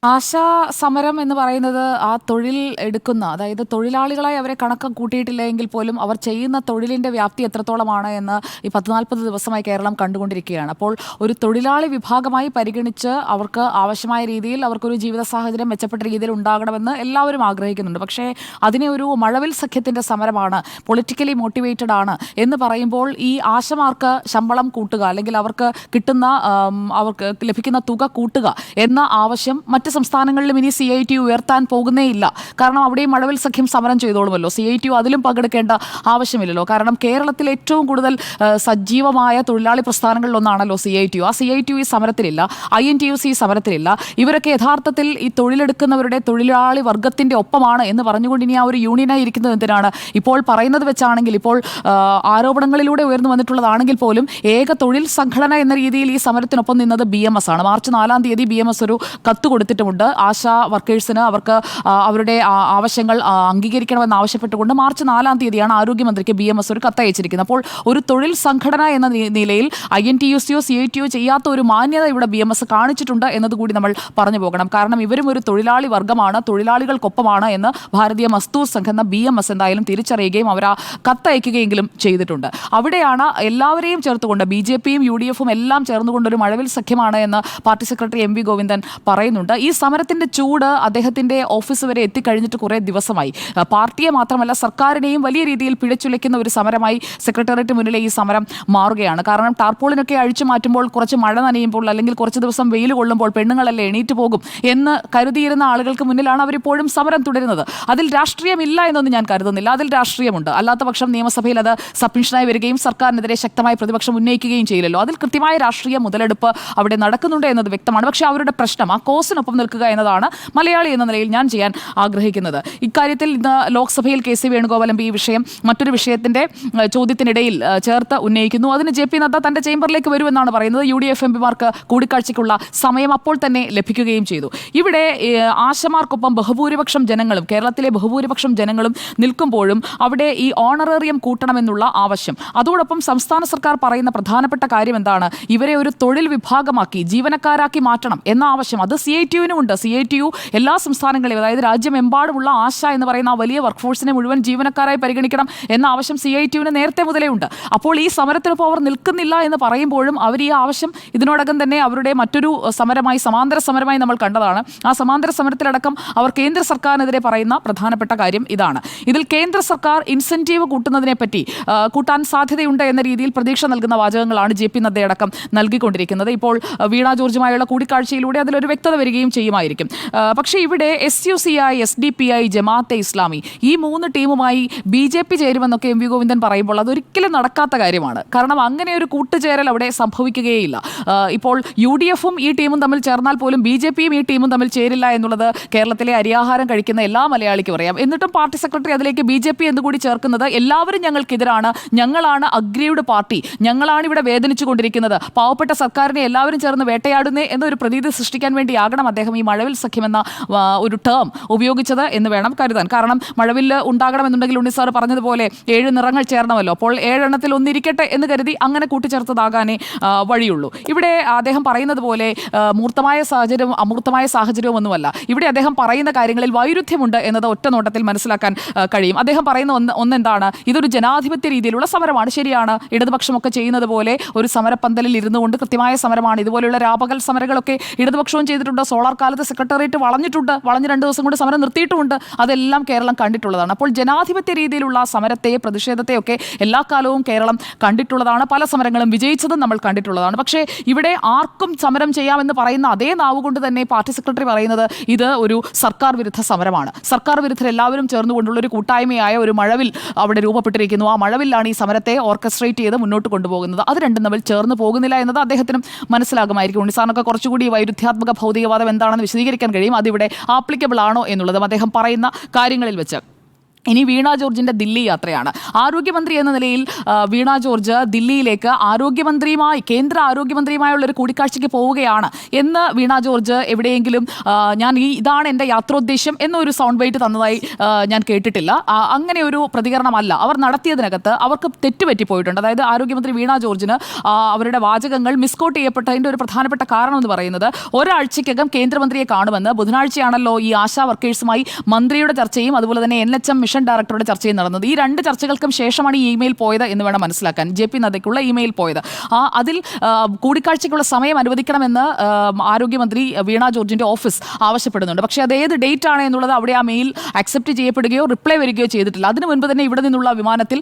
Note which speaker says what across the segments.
Speaker 1: ആശാ സമരം എന്ന് പറയുന്നത് ആ തൊഴിൽ എടുക്കുന്ന, അതായത് തൊഴിലാളികളായി അവരെ കണക്ക് കൂട്ടിയിട്ടില്ല എങ്കിൽ പോലും അവർ ചെയ്യുന്ന തൊഴിലിൻ്റെ വ്യാപ്തി എത്രത്തോളമാണ് എന്ന് ഈ 40 ദിവസമായി കേരളം കണ്ടുകൊണ്ടിരിക്കുകയാണ്. അപ്പോൾ ഒരു തൊഴിലാളി വിഭാഗമായി പരിഗണിച്ച് അവർക്ക് ആവശ്യമായ രീതിയിൽ അവർക്കൊരു ജീവിത സാഹചര്യം മെച്ചപ്പെട്ട രീതിയിൽ ഉണ്ടാകണമെന്ന് എല്ലാവരും ആഗ്രഹിക്കുന്നുണ്ട്. പക്ഷേ അതിനെ ഒരു മഴവിൽ സഖ്യത്തിൻ്റെ സമരമാണ്, പൊളിറ്റിക്കലി മോട്ടിവേറ്റഡ് ആണ് എന്ന് പറയുമ്പോൾ ഈ ആശമാർക്ക് ശമ്പളം കൂട്ടുക, അല്ലെങ്കിൽ അവർക്ക് കിട്ടുന്ന അവർക്ക് ലഭിക്കുന്ന തുക കൂട്ടുക എന്ന ആവശ്യം മറ്റ് സംസ്ഥാനങ്ങളിലും ഇനി CITU ഉയർത്താൻ പോകുന്നേയില്ല. കാരണം അവിടെയും മഴവിൽ സഖ്യം സമരം ചെയ്തോളുമല്ലോ. CITU അതിലും പങ്കെടുക്കേണ്ട ആവശ്യമില്ലല്ലോ. കാരണം കേരളത്തിൽ ഏറ്റവും കൂടുതൽ സജീവമായ തൊഴിലാളി പ്രസ്ഥാനങ്ങളിലൊന്നാണല്ലോ CITU. ആ CITU ഈ സമരത്തിലില്ല, INTUC ഈ സമരത്തിലില്ല. ഇവരൊക്കെ യഥാർത്ഥത്തിൽ ഈ തൊഴിലെടുക്കുന്നവരുടെ തൊഴിലാളി വർഗത്തിൻ്റെ ഒപ്പമാണ് എന്ന് പറഞ്ഞുകൊണ്ട് ഇനി ആ ഒരു യൂണിയനായി ഇരിക്കുന്നത് എന്തിനാണ്? ഇപ്പോൾ പറയുന്നത് വെച്ചാണെങ്കിൽ, ഇപ്പോൾ ആരോപണങ്ങളിലൂടെ ഉയർന്നു വന്നിട്ടുള്ളതാണെങ്കിൽ പോലും ഏക തൊഴിൽ സംഘടന എന്ന രീതിയിൽ ഈ സമരത്തിനൊപ്പം നിന്നത് BMS ആണ്. മാർച്ച് 4-ാം തീയതി BMS ഒരു കത്ത് കൊടുത്തിട്ടുമുണ്ട്. ആശാ വർക്കേഴ്സിന് അവർക്ക് അവരുടെ ആവശ്യങ്ങൾ അംഗീകരിക്കണമെന്ന് ആവശ്യപ്പെട്ടുകൊണ്ട് മാർച്ച് 4-ാം തീയതിയാണ് ആരോഗ്യമന്ത്രിക്ക് BMS ഒരു കത്ത് അയച്ചിരിക്കുന്നത്. അപ്പോൾ ഒരു തൊഴിൽ സംഘടന എന്ന നിലയിൽ INTUCയോ CITO ചെയ്യാത്ത ഒരു മാന്യത ഇവിടെ BMS കാണിച്ചിട്ടുണ്ട് എന്നതുകൂടി നമ്മൾ പറഞ്ഞു പോകണം. കാരണം ഇവരും ഒരു തൊഴിലാളി വർഗ്ഗമാണ്, തൊഴിലാളികൾക്കൊപ്പമാണ് എന്ന് ഭാരതീയ മസ്ദൂർ സംഘ് എന്ന BMS എന്തായാലും തിരിച്ചറിയുകയും അവർ ആ കത്തയക്കുകയെങ്കിലും ചെയ്തിട്ടുണ്ട്. അവിടെയാണ് എല്ലാവരെയും ചേർത്തുകൊണ്ട് BJPയും UDFും എല്ലാം ചേർന്നുകൊണ്ടൊരു മഴവിൽ സഖ്യമാണ് എന്ന് പാർട്ടി സെക്രട്ടറി MV ഗോവിന്ദൻ പറയുന്നുണ്ട്. ഈ സമരത്തിൻ്റെ ചൂട് അദ്ദേഹത്തിൻ്റെ ഓഫീസ് വരെ എത്തിക്കഴിഞ്ഞിട്ട് കുറേ ദിവസമായി. പാർട്ടിയെ മാത്രമല്ല സർക്കാരിനെയും വലിയ രീതിയിൽ പിഴച്ചുലയ്ക്കുന്ന ഒരു സമരമായി സെക്രട്ടേറിയറ്റ് മുന്നിലെ ഈ സമരം മാറുകയാണ്. കാരണം ടാർപോളിനൊക്കെ അഴിച്ചു മാറ്റുമ്പോൾ, കുറച്ച് മഴ നനയുമ്പോൾ, അല്ലെങ്കിൽ കുറച്ച് ദിവസം വെയിൽ കൊള്ളുമ്പോൾ പെണ്ണുങ്ങളല്ലേ എണീറ്റ് പോകും എന്ന് കരുതിയിരുന്ന ആളുകൾക്ക് മുന്നിലാണ് അവരിപ്പോഴും സമരം തുടരുന്നത്. അതിൽ രാഷ്ട്രീയമില്ല എന്നൊന്നും ഞാൻ കരുതുന്നില്ല. അതിൽ രാഷ്ട്രീയമുണ്ട്. അല്ലാത്ത പക്ഷം നിയമസഭയിൽ അത് സബ്മിഷനായി വരികയും സർക്കാരിനെതിരെ ശക്തമായ പ്രതിപക്ഷം ഉന്നയിക്കുകയും ചെയ്യില്ലല്ലോ. അതിൽ കൃത്യമായ രാഷ്ട്രീയ മുതലെടുപ്പ് അവിടെ നടക്കുന്നുണ്ട് എന്നത് വ്യക്തമാണ്. പക്ഷേ അവരുടെ പ്രശ്നം ആ കോസിനൊപ്പം നിൽക്കുക എന്നതാണ് മലയാളി എന്ന നിലയിൽ ഞാൻ ചെയ്യാൻ ആഗ്രഹിക്കുന്നത്. ഇക്കാര്യത്തിൽ ഇന്ന് ലോക്സഭയിൽ KC വേണുഗോപാൽ MP ഈ വിഷയം മറ്റൊരു വിഷയത്തിൻ്റെ ചോദ്യത്തിനിടയിൽ ചേർത്ത് ഉന്നയിക്കുന്നു. അതിന് JP നദ്ദ തൻ്റെ ചേംബറിലേക്ക് വരുമെന്നാണ് പറയുന്നത്. UDF MPമാർക്ക് കൂടിക്കാഴ്ചയ്ക്കുള്ള സമയം അപ്പോൾ തന്നെ ലഭിക്കുകയും ചെയ്തു. ഇവിടെ ആശമാർക്കൊപ്പം ബഹുഭൂരിപക്ഷം ജനങ്ങളും, കേരളത്തിലെ ബഹുഭൂരിപക്ഷം ജനങ്ങളും നിൽക്കുമ്പോഴും അവിടെ ഈ ഓണറേറിയം കൂട്ടണമെന്നുള്ള ആവശ്യം, അതോടൊപ്പം സംസ്ഥാന സർക്കാർ പറയുന്ന പ്രധാനപ്പെട്ട കാര്യം എന്താണ്? ഇവരെ ഒരു തൊഴിൽ വിഭാഗമാക്കി ജീവനക്കാരാക്കി മാറ്റണം എന്ന ആവശ്യം. അത് CITUവിനുമുണ്ട്. CITU എല്ലാ സംസ്ഥാനങ്ങളിലും, അതായത് രാജ്യമെമ്പാടുമുള്ള ആശ എന്ന് പറയുന്ന ആ വലിയ വർക്ക് ഫോഴ്സിനെ മുഴുവൻ ജീവനക്കാരായി പരിഗണിക്കണം എന്ന ആവശ്യം CITUവിന് നേരത്തെ മുതലേ ഉണ്ട്. അപ്പോൾ ഈ സമരത്തിനൊപ്പം അവർ നിൽക്കുന്നില്ല എന്ന് പറയുമ്പോഴും അവർ ഈ ആവശ്യം ഇതിനോടകം തന്നെ അവരുടെ മറ്റൊരു സമരമായി, സമാന്തര സമരമായി നമ്മൾ കണ്ടതാണ്. ആ സമാന്തര സമരത്തിലടക്കം അവർ കേന്ദ്ര സർക്കാരിനെതിരെ പറയുന്ന പ്രധാനപ്പെട്ട കാര്യം ഇതാണ്. ഇതിൽ കേന്ദ്ര സർക്കാർ ഇൻസെൻറ്റീവ് കൂട്ടുന്നതിനെപ്പറ്റി കൂട്ടാൻ സാധ്യതയുണ്ട് എന്ന രീതിയിൽ പ്രതീക്ഷ നൽകുന്ന വാചകങ്ങളാണ് JP നദ്ദയടക്കം നൽകിക്കൊണ്ടിരിക്കുന്നത്. ഇപ്പോൾ വീണ ജോർജുമായുള്ള കൂടിക്കാഴ്ചയിലൂടെ അതിലൊരു വ്യക്തത വരികയും ചെയ്യുമായിരിക്കും. പക്ഷേ ഇവിടെ SUCI, SDPI, ജമാഅത്തെ ഇസ്ലാമി ഈ 3 ടീമുമായി BJP ചേരുമെന്നൊക്കെ MV ഗോവിന്ദൻ പറയുമ്പോൾ അതൊരിക്കലും നടക്കാത്ത കാര്യമാണ്. കാരണം അങ്ങനെ ഒരു കൂട്ടുചേരൽ അവിടെ സംഭവിക്കുകയില്ല. ഇപ്പോൾ UDFും ഈ ടീമും തമ്മിൽ ചേർന്നാൽ പോലും BJPയും ഈ ടീമും തമ്മിൽ ചേരില്ല എന്നുള്ളത് കേരളത്തിലെ അരിയാഹാരം കഴിക്കുന്ന എല്ലാ മലയാളിക്കും അറിയാം. എന്നിട്ടും പാർട്ടി സെക്രട്ടറി അതിലേക്ക് BJP എന്നുകൂടി ചേർക്കുന്നത്, എല്ലാവരും ഞങ്ങൾക്കെതിരാണ്, ഞങ്ങളാണ് അഗ്രിയുടെ പാർട്ടി, ഞങ്ങളാണ് ഇവിടെ വേദനിച്ചു കൊണ്ടിരിക്കുന്നത്, പാവപ്പെട്ട സർക്കാരിനെ എല്ലാവരും ചേർന്ന് വേട്ടയാടുന്നേ എന്നൊരു പ്രതീതി സൃഷ്ടിക്കാൻ വേണ്ടിയാകണം അദ്ദേഹം ഈ മഴവിൽ സഖ്യമെന്ന ഒരു ടേം ഉപയോഗിച്ചത് എന്ന് വേണം കരുതാൻ. കാരണം മഴവിൽ ഉണ്ടാകണമെന്നുണ്ടെങ്കിൽ ഉണ്ണി സാർ പറഞ്ഞതുപോലെ 7 നിറങ്ങൾ ചേർന്നമല്ലോ. അപ്പോൾ 7 എണ്ണത്തിൽ ഒന്നിരിക്കട്ടെ എന്ന് കരുതി അങ്ങനെ കൂട്ടിച്ചേർത്തതാകാനേ വഴിയുള്ളൂ. ഇവിടെ അദ്ദേഹം പറയുന്നത് പോലെ മൂർത്തമായ സാഹചര്യവും അമൂർത്തമായ സാഹചര്യവും ഒന്നുമല്ല. ഇവിടെ അദ്ദേഹം പറയുന്ന കാര്യങ്ങളിൽ വൈരുദ്ധ്യമുണ്ട് എന്നത് ഒറ്റ നോട്ടത്തിൽ മനസ്സിലാക്കാൻ കഴിയും. അദ്ദേഹം പറയുന്ന ഒന്നെന്താണ്? ഇതൊരു ജനാധിപത്യ രീതിയിലുള്ള സമരമാണ്. ശരിയാണ്, ഇടതുപക്ഷമൊക്കെ ചെയ്യുന്നത് പോലെ ഒരു സമരപ്പന്തലിൽ ഇരുന്നു കൊണ്ട് കൃത്യമായ സമരമാണ്. ഇതുപോലെയുള്ള രാപകൽ സമരങ്ങളൊക്കെ ഇടതുപക്ഷവും ചെയ്തിട്ടുണ്ട്. സോളാർ കാലത്ത് സെക്രട്ടേറിയറ്റ് വളഞ്ഞിട്ടുണ്ട്, വളഞ്ഞ് 2 ദിവസം കൊണ്ട് സമരം നിർത്തിയിട്ടുമുണ്ട്. അതെല്ലാം കേരളം കണ്ടിട്ടുള്ളതാണ്. അപ്പോൾ ജനാധിപത്യ രീതിയിലുള്ള സമരത്തെ, പ്രതിഷേധത്തെയൊക്കെ എല്ലാ കാലവും കേരളം കണ്ടിട്ടുള്ളതാണ്. പല സമരങ്ങളും വിജയിച്ചതും നമ്മൾ കണ്ടിട്ടുള്ളതാണ്. പക്ഷേ ഇവിടെ ആർക്കും സമരം ചെയ്യാമെന്ന് പറയുന്ന അതേ നാവ് കൊണ്ട് തന്നെ പാർട്ടി സെക്രട്ടറി പറയുന്നത് ഇത് ഒരു സർക്കാർ വിരുദ്ധ സമരമാണ്. സർക്കാർ വിരുദ്ധർ എല്ലാവരും ചേർന്നുകൊണ്ടുള്ള ഒരു കൂട്ടായ്മയായ ഒരു മഴവിൽ അവിടെ രൂപപ്പെട്ടിരിക്കുന്നു. ആ മഴവിലാണ് ഈ സമരത്തെ ഓർക്കസ്ട്രേറ്റ് ചെയ്ത് മുന്നോട്ട് കൊണ്ടുപോകുന്നത്. അത് രണ്ടും തമ്മിൽ ചേർന്ന് പോകുന്നില്ല എന്നത് അദ്ദേഹത്തിനും മനസ്സിലാകുമായിരിക്കും. ഉണ്ണിസാറിനൊക്കെ കുറച്ചുകൂടി വൈരുദ്ധ്യാത്മക ഭൗതികവാദം എന്താണെന്ന് വിശദീകരിക്കാൻ കഴിയും. അതിവിടെ ആപ്ലിക്കബിൾ ആണോ എന്നുള്ളതും അദ്ദേഹം പറയുന്ന കാര്യങ്ങളിൽ വെച്ച്. ഇനി വീണ ജോർജിന്റെ ദില്ലി യാത്രയാണ്. ആരോഗ്യമന്ത്രി എന്ന നിലയിൽ വീണ ജോർജ് ദില്ലിയിലേക്ക് കേന്ദ്ര ആരോഗ്യമന്ത്രിയുമായുള്ള ഒരു കൂടിക്കാഴ്ചയ്ക്ക് പോവുകയാണ് എന്ന് വീണ ജോർജ് എവിടെയെങ്കിലും ഇതാണ് എൻ്റെ യാത്രോദ്ദേശം എന്നൊരു സൗണ്ട് ബൈറ്റ് തന്നതായി ഞാൻ കേട്ടിട്ടില്ല. അങ്ങനെ ഒരു പ്രതികരണമല്ല അവർ നടത്തിയതിനകത്ത്. അവർക്ക് തെറ്റുപറ്റിപ്പോയിട്ടുണ്ട്. അതായത് ആരോഗ്യമന്ത്രി വീണ ജോർജിന് അവരുടെ വാചകങ്ങൾ മിസ്കോട്ട് ചെയ്യപ്പെട്ടതിൻ്റെ ഒരു പ്രധാനപ്പെട്ട കാരണം എന്ന് പറയുന്നത് ഒരാഴ്ചയ്ക്കകം കേന്ദ്രമന്ത്രിയെ കാണുമെന്ന്. ബുധനാഴ്ചയാണല്ലോ ഈ ആശാ വർക്കേഴ്സുമായി മന്ത്രിയുടെ ചർച്ചയും അതുപോലെ തന്നെ NHM മിഷൻ ഡയറക്ടറുടെ ചർച്ചയും നടന്നത്. ഈ രണ്ട് ചർച്ചകൾക്കും ശേഷമാണ് ഈ ഇമെയിൽ പോയത് എന്ന് വേണം മനസ്സിലാക്കാൻ. JP നദ്ദയ്ക്കുള്ള ഇമെയിൽ പോയത്. അതിൽ കൂടിക്കാഴ്ചയ്ക്കുള്ള സമയം അനുവദിക്കണമെന്ന് ആരോഗ്യമന്ത്രി വീണ ജോർജിന്റെ ഓഫീസ് ആവശ്യപ്പെടുന്നുണ്ട്. പക്ഷേ അത് ഏത് ഡേറ്റ് ആണ് എന്നുള്ളത് അവിടെ ആ മെയിൽ അക്സെപ്റ്റ് ചെയ്യപ്പെടുകയോ റിപ്ലൈ വരികയോ ചെയ്തിട്ടില്ല. അതിനു മുൻപ് തന്നെ ഇവിടെ നിന്നുള്ള വിമാനത്തിൽ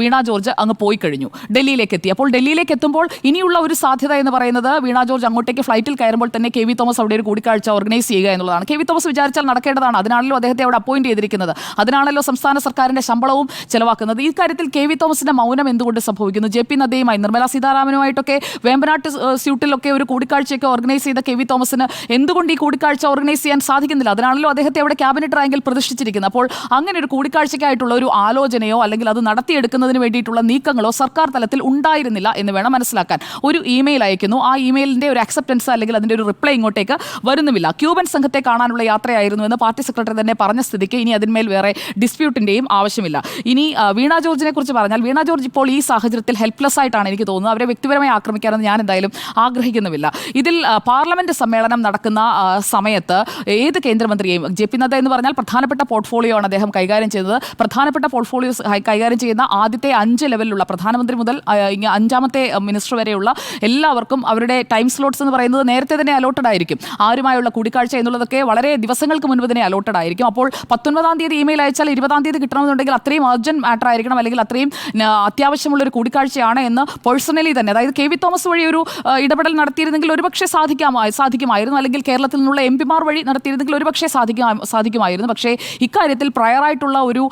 Speaker 1: വീണ ജോർജ് അങ്ങ് പോയി കഴിഞ്ഞു, ഡൽഹിയിലേക്ക് എത്തി. അപ്പോൾ ഡൽഹിയിലേക്ക് എത്തുമ്പോൾ ഇനിയുള്ള ഒരു സാധ്യത എന്ന് പറയുന്നത് വീണ ജോർജ് അങ്ങോട്ടേക്ക് ഫ്ലൈറ്റിൽ കയറുമ്പോൾ തന്നെ KV തോമസ് അവിടെ ഒരു കൂടിക്കാഴ്ച ഓർഗനൈസ് ചെയ്യുക എന്നുള്ളതാണ്. KV തോമസ് വിചാരിച്ചാൽ നടക്കേണ്ടതാണ്. അതിനാണല്ലോ അദ്ദേഹത്തെ അവിടെ അപ്പോയിന്റ് ചെയ്തിരിക്കുന്നത്. അതിനാണല്ലോ സംസ്ഥാന സർക്കാരിന്റെ ശമ്പളവും ചെലവാക്കുന്നത്. ഈ കാര്യത്തിൽ KV തോമസിന്റെ മൗനം എന്തുകൊണ്ട് സംഭവിക്കുന്നു? JP നദ്ദയുമായി നിർമ്മലാ സീതാരാമനുമായിട്ടൊക്കെ വേമ്പനാട്ട് സ്യൂട്ടിലൊക്കെ ഒരു കൂടിക്കാഴ്ചയൊക്കെ ഓർഗനൈസ് ചെയ്ത KV തോമസിന് എന്തുകൊണ്ട് ഈ കൂടിക്കാഴ്ച ഓർഗനൈസ് ചെയ്യാൻ സാധിക്കുന്നില്ല? അതിനാണല്ലോ അദ്ദേഹത്തെ അവിടെ ക്യാബിനറ്റ് റാങ്കിൽ പ്രതിഷ്ഠിച്ചിരിക്കുന്നത്. അപ്പോൾ അങ്ങനെ ഒരു കൂടിക്കാഴ്ചയ്ക്കായിട്ടുള്ള ഒരു ആലോചനയോ അല്ലെങ്കിൽ അത് നടത്തിയെടുക്കുന്നതിന് വേണ്ടിയിട്ടുള്ള നീക്കങ്ങളോ സർക്കാർ തലത്തിൽ ഉണ്ടായിരുന്നില്ല എന്ന് വേണം മനസ്സിലാക്കാൻ. ഒരു ഇമെയിൽ അയക്കുന്നു, ആ ഇമെയിലിന്റെ ഒരു അക്സെപ്റ്റൻസ് അല്ലെങ്കിൽ അതിന്റെ ഒരു റിപ്ലൈ ഇങ്ങോട്ടേക്ക് വരുന്നുമില്ല. ക്യൂബൻ സംഘത്തെ കാണാനുള്ള യാത്രയായിരുന്നു എന്ന് പാർട്ടി സെക്രട്ടറി തന്നെ പറഞ്ഞ സ്ഥിതിക്ക് ഇനി അതിന്മേൽ വേറെ ഡിസ്പ്യൂട്ടിന്റെയും ആവശ്യമില്ല. ഇനി വീണ ജോർജിനെ കുറിച്ച് പറഞ്ഞാൽ വീണ ജോർജ് ഇപ്പോൾ ഈ സാഹചര്യത്തിൽ ഹെൽപ്ലെസ് ആയിട്ടാണ് എനിക്ക് തോന്നുന്നത്. അവരെ വ്യക്തിപരമായി ആക്രമിക്കാനെന്ന് ഞാൻ എന്തായാലും ആഗ്രഹിക്കുന്നുമില്ല. ഇതിൽ പാർലമെന്റ് സമ്മേളനം നടക്കുന്ന സമയത്ത് ഏത് കേന്ദ്രമന്ത്രിയെയും JP നദ്ദ എന്ന് പറഞ്ഞാൽ പ്രധാനപ്പെട്ട പോർട്ട്ഫോളിയോ ആണ് അദ്ദേഹം കൈകാര്യം ചെയ്തത്. പ്രധാനപ്പെട്ട പോർട്ട്ഫോളിയോസ് കൈകാര്യം ചെയ്യുന്ന ആദ്യത്തെ 5 ലെവലിലുള്ള പ്രധാനമന്ത്രി മുതൽ 5ാമത്തെ മിനിസ്റ്റർ വരെയുള്ള എല്ലാവർക്കും അവരുടെ ടൈം സ്ലോട്ട്സ് എന്ന് പറയുന്നത് നേരത്തെ തന്നെ അലോട്ടഡ് ആയിരിക്കും. ആരുമായുള്ള കൂടിക്കാഴ്ച എന്നുള്ളതൊക്കെ വളരെ ദിവസങ്ങൾക്ക് മുൻപ് തന്നെ അലോട്ടഡ് ആയിരിക്കും. അപ്പോൾ 19-ാം തീയതി ഇമെയിൽ അയച്ചാൽ 20-ാം തീയതി കിട്ടണമെന്നുണ്ടെങ്കിൽ അത്രയും അർജന്റ് മാറ്റർ ആയിരിക്കണം, അല്ലെങ്കിൽ അത്രയും അത്യാവശ്യമുള്ളൊരു കൂടിക്കാഴ്ചയാണ് എന്ന് പേഴ്സണലി തന്നെ, അതായത് KV തോമസ് വഴി ഒരു ഇടപെടൽ നടത്തിയിരുന്നെങ്കിൽ ഒരുപക്ഷെ സാധിക്കുമായിരുന്നു, അല്ലെങ്കിൽ കേരളത്തിൽ നിന്നുള്ള MP-മാർ വഴി നടത്തിയിരുന്നെങ്കിൽ ഒരുപക്ഷെ സാധിക്കുമായിരുന്നു. പക്ഷേ ഇക്കാര്യത്തിൽ പ്രയറായിട്ടുള്ള ഒരു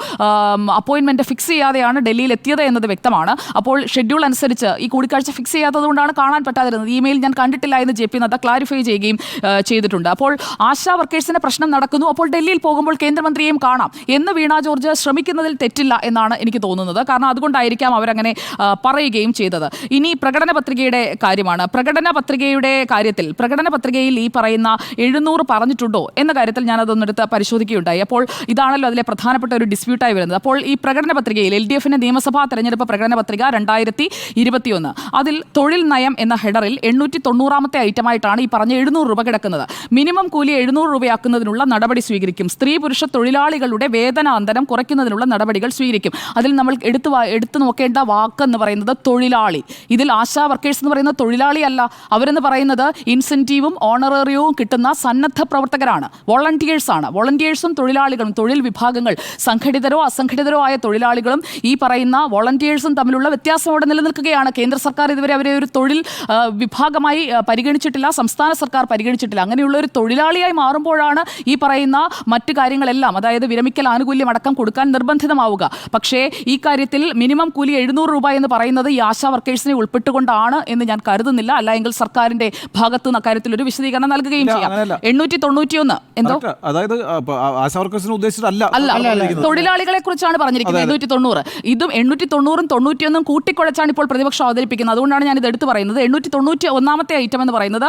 Speaker 1: അപ്പോയിന്റ്മെന്റ് ഫിക്സ് ചെയ്യാതെയാണ് ഡൽഹിയിൽ എത്തിയത് എന്നത് വ്യക്തമാണ്. അപ്പോൾ ഷെഡ്യൂൾ അനുസരിച്ച് ഈ കൂടിക്കാഴ്ച ഫിക്സ് ചെയ്യാത്തത് കൊണ്ടാണ് കാണാൻ പറ്റാതിരുന്നത്. ഇമെയിൽ ഞാൻ കണ്ടിട്ടില്ല എന്ന് JP നദ്ദ ക്ലാരിഫൈ ചെയ്യുകയും ചെയ്തിട്ടുണ്ട്. അപ്പോൾ ആശാ വർക്കേഴ്സിന്റെ പ്രശ്നം നടക്കുന്നു, അപ്പോൾ ഡൽഹിയിൽ പോകുമ്പോൾ കേന്ദ്രമന്ത്രിയെയും കാണാം എന്ന് വീണ ജോർജ് ശ്രമിക്കുന്നതിൽ തെറ്റില്ല എന്നാണ് എനിക്ക് തോന്നുന്നത്. കാരണം അതുകൊണ്ടായിരിക്കാം അവരങ്ങനെ പറയുകയും ചെയ്തത്. ഇനി പ്രകടന പത്രികയുടെ കാര്യമാണ്. പ്രകടന പത്രികയിൽ ഈ പറയുന്ന 700 പറഞ്ഞിട്ടുണ്ടോ എന്ന കാര്യത്തിൽ ഞാൻ അതൊന്നെടുത്ത് പരിശോധിക്കുകയുണ്ടായി. അപ്പോൾ ഇതാണല്ലോ അതിലെ പ്രധാനപ്പെട്ട ഒരു ഡിസ്പ്യൂട്ടായി വരുന്നത്. അപ്പോൾ ഈ പ്രകടന പത്രികയിൽ LDFന്റെ നിയമസഭാ തെരഞ്ഞെടുപ്പ് പ്രകടന പത്രിക 2021 അതിൽ തൊഴിൽ നയം എന്ന ഹെഡറിൽ 890-ാമത്തെ ഐറ്റമായിട്ടാണ് ഈ പറഞ്ഞ 700 രൂപ കിടക്കുന്നത്. മിനിമം കൂലി 700 രൂപയാക്കുന്നതിനുള്ള നടപടി സ്വീകരിക്കും. സ്ത്രീ പുരുഷ തൊഴിലാളികളുടെ വേതനാന്തരം കുറയ്ക്കുന്നതിനുള്ള നടപടികൾ സ്വീകരിക്കും. അതിൽ നമ്മൾ എടുത്തു നോക്കേണ്ട വാക്കെന്ന് പറയുന്നത് തൊഴിലാളി. ഇതിൽ ആശാ വർക്കേഴ്സ് എന്ന് പറയുന്നത് തൊഴിലാളി അല്ല. അവരെന്ന് പറയുന്നത് ഇൻസെന്റീവും ഓണറേറിയവും കിട്ടുന്ന സന്നദ്ധ പ്രവർത്തകരാണ്, വോളണ്ടിയേഴ്സാണ്. വോളണ്ടിയേഴ്സും തൊഴിലാളികളും, തൊഴിൽ വിഭാഗങ്ങൾ, സംഘടിതരോ അസംഘടിതരോ ആയ തൊഴിലാളികളും ഈ പറയുന്ന വോളണ്ടിയേഴ്സും തമ്മിലുള്ള വ്യത്യാസം അവിടെ നിലനിൽക്കുകയാണ്. കേന്ദ്ര സർക്കാർ ഇതുവരെ അവരെ ഒരു തൊഴിൽ വിഭാഗമായി പരിഗണിച്ചിട്ടില്ല, സംസ്ഥാന സർക്കാർ പരിഗണിച്ചിട്ടില്ല. അങ്ങനെയുള്ള ഒരു തൊഴിലാളിയായി മാറുമ്പോഴാണ് ഈ പറയുന്ന മറ്റു കാര്യങ്ങളെല്ലാം, അതായത് വിരമിക്കൽ ആനുകൂല്യം അടക്കം കൊടുക്കാൻ നിർബന്ധിതമാവുക. പക്ഷേ ഈ കാര്യത്തിൽ മിനിമം കൂലി 700 രൂപ എന്ന് പറയുന്നത് ഈ ആശാ വർക്കേഴ്സിനെ ഉൾപ്പെട്ടുകൊണ്ടാണ് എന്ന് ഞാൻ കരുതുന്നില്ല. അല്ലെങ്കിൽ സർക്കാരിന്റെ ഭാഗത്ത് നിന്ന് അക്കാര്യത്തിൽ ഒരു വിശദീകരണം നൽകുകയും ചെയ്യാം. 891 എന്തോ,
Speaker 2: അതായത് ആശാ വർക്കേഴ്സിനെ ഉദ്ദേശിച്ചിട്ടല്ല,
Speaker 1: തൊഴിലാളികളെ കുറിച്ചാണ് പറഞ്ഞിരിക്കുന്നത്. 890 ഇതും 890-ഉം 91-ഉം കൂട്ടിക്കുഴച്ചാണ് ഇപ്പോൾ പ്രതിപക്ഷം അവതരിപ്പിക്കുന്നത്. അതുകൊണ്ടാണ് ഞാൻ ഇത് എടുത്തു പറയുന്നത്. 891-ാമത്തെ ഐറ്റം എന്ന് പറയുന്നത്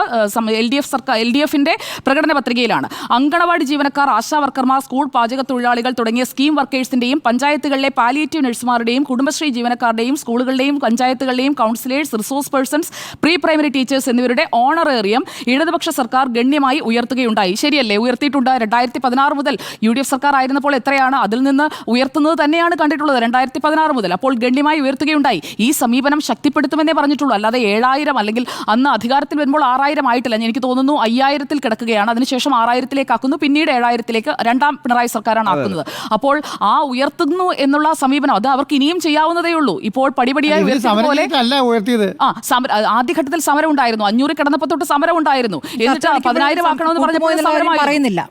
Speaker 1: LDFന്റെ പ്രകടന പത്രികയിലാണ്. അങ്കണവാടി ജീവനക്കാർ, ആശാ വർക്കർമാർ, സ്കൂൾ പാചക തൊഴിലാളികൾ തുടങ്ങിയ സ്കീം വർക്കേഴ്സിന്റെയും പഞ്ചായത്തുകളിലെ പാലിയേറ്റീവ് നഴ്സുമാരുടെയും കുടുംബശ്രീ ജീവനക്കാരുടെയും സ്കൂളുകളുടെയും പഞ്ചായത്തുകളിലെയും counsellors, resource persons, pre primary teachers എന്നിവരുടെ ഓണറേറിയം ഇടതുപക്ഷ സർക്കാർ ഗണ്യമായി ഉയർത്തുകയുണ്ടായി. ശരിയല്ലേ? ഉയർത്തിയിട്ടുണ്ട്. 2016 മുതൽ UDF സർക്കാർ ആയിരുന്നപ്പോൾ എത്രയാണ്, അതിൽ നിന്ന് ഉയർത്തുന്നത് തന്നെയാണ് കണ്ടിട്ടുള്ളത് 2016 മുതൽ. അപ്പോൾ ഗണ്യമായി ഉയർത്തുകയുണ്ടായി. ഈ സമീപനം ശക്തിപ്പെടുത്തുമെന്നേ പറഞ്ഞിട്ടുള്ളൂ. അല്ലാതെ 7000 അല്ലെങ്കിൽ അന്ന് അധികാരത്തിൽ വരുമ്പോൾ 6000 ആയിട്ടില്ല. എനിക്ക് തോന്നുന്നു 5000-ൽ കിടക്കുകയാണ്. അതിനുശേഷം 6000-ലേക്ക് ആക്കുന്നു, പിന്നീട് 7000-ലേക്ക് രണ്ടാം പിണറായി സർക്കാരാണ് ആക്കുന്നത്. അപ്പോൾ ആ ഉയർത്തുന്നു എന്നുള്ള സമീപനം അത് അവർക്ക് ഇനിയും ചെയ്യാവുന്നതേ ഉള്ളൂ. ഇപ്പോൾ പടിപടിയായി ആദ്യഘട്ടത്തിൽ സമരം ഉണ്ടായിരുന്നു, 500 കിടന്നപ്പോൾ തൊട്ട് സമരം ഉണ്ടായിരുന്നു. എന്നിട്ട് 10,000 ആക്കണമെന്ന് പറഞ്ഞപ്പോൾ
Speaker 3: പറയുന്നില്ല.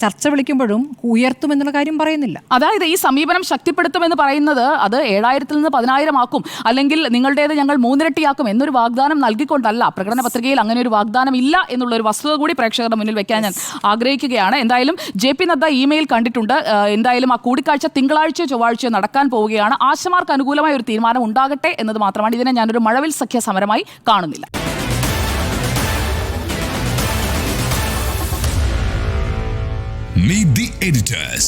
Speaker 3: ചർച്ച വിളിക്കുമ്പോഴും ഉയർത്തുമെന്നുള്ള കാര്യം പറയുന്നില്ല.
Speaker 1: അതായത് ഈ സമീപനം ശക്തിപ്പെടുത്തുമെന്ന് പറയുന്നത് അത് 7000-ൽ നിന്ന് 10,000 ആക്കും, അല്ലെങ്കിൽ നിങ്ങളുടേത് ഞങ്ങൾ 3 ഇരട്ടിയാക്കും എന്നൊരു വാഗ്ദാനം നൽകിക്കൊണ്ടല്ല. പ്രകടന പത്രികയിൽ അങ്ങനെ ഒരു വാഗ്ദാനം ഇല്ല എന്നുള്ളൊരു വസ്തുത കൂടി പ്രേക്ഷകരുടെ മുന്നിൽ വെക്കാൻ ഞാൻ ആഗ്രഹിക്കുകയാണ്. എന്തായാലും JP നദ്ദ ഇമെയിൽ കണ്ടിട്ടുണ്ട്. എന്തായാലും ആ കൂടിക്കാഴ്ച തിങ്കളാഴ്ചയോ ചൊവ്വാഴ്ചയോ നടക്കാൻ പോവുകയാണ്. ആശമാർക്ക് അനുകൂലമായ ഒരു തീരുമാനം ഉണ്ടാകട്ടെ എന്നത് മാത്രമാണ്. ഇതിനെ ഞാനൊരു മഴവിൽ സഖ്യ സമരമായി കാണുന്നില്ല.
Speaker 4: Meet the editors.